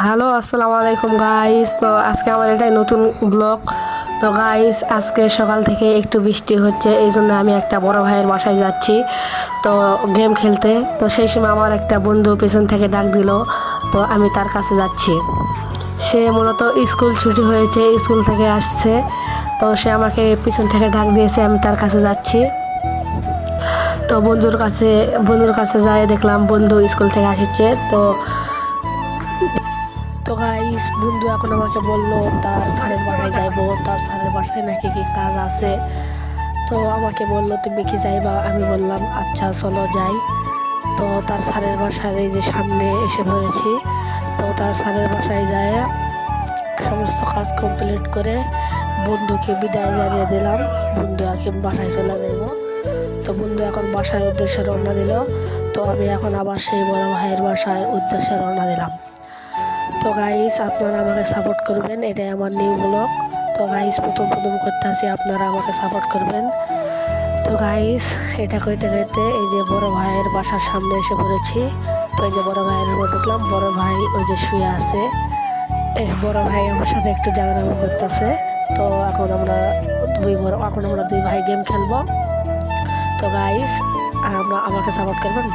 Hello, আসসালামু আলাইকুম guys. তো আজকে আমার এটাই নতুন ব্লগ। তো গাইস, আজকে সকাল থেকে একটু বৃষ্টি হচ্ছে, এই জন্য আমি একটা বড় ভাইয়ের বাসায় যাচ্ছি তো গেম খেলতে। তো সেই সময় আমার একটা বন্ধু পেছন থেকে ডাক দিল, তো আমি তার কাছে যাচ্ছি। সে মূলত স্কুল ছুটি হয়েছে, স্কুল থেকে আসছে। তো সে আমাকে পিছন থেকে ডাক দিয়েছে, আমি তার কাছে যাচ্ছি। তো বন্ধুর কাছে যাই, দেখলাম বন্ধু স্কুল থেকে আসছে। তো গাইস, বন্ধু এখন আমাকে বললো তার স্যারের বাসায় যাইবো, তার স্যারের বাসায় নাকি কি কাজ আছে। তো আমাকে বললো তুমি কি যাইবা, আমি বললাম আচ্ছা চলো যাই। তো তার স্যারের বাসার এই যে সামনে এসে পড়েছি। তো তার স্যারের বাসায় যায় সমস্ত কাজ কমপ্লিট করে বন্ধুকে বিদায় জানিয়ে দিলাম। বন্ধু এখন বাসায় চলে যাইব। তো বন্ধু এখন বাসার উদ্দেশ্যে রওনা দিল। তো আমি এখন আবার সেই বড় ভাইয়ের বাসায় উদ্দেশ্যে রওনা দিলাম। তো গাইস, আপনারা আমাকে সাপোর্ট করবেন, এটাই আমার নিউ ব্লগ। তো গাইস, প্রথম করতেছি, আপনারা আমাকে সাপোর্ট করবেন। তো গাইস, এটা কইতে কইতে এই যে বড় ভাইয়ের বাসার সামনে এসে পড়েছি। তো এই যে বড় ভাইয়ের উপর ঢুকলাম, বড় ভাই ওই যে শুয়ে আছে। এই বড় ভাই আমার সাথে একটু জানাজানি করতেছে। তো এখন আমরা দুই ভাই গেম খেলবো। তো গাইস, আমাকে সাপোর্ট করবেন।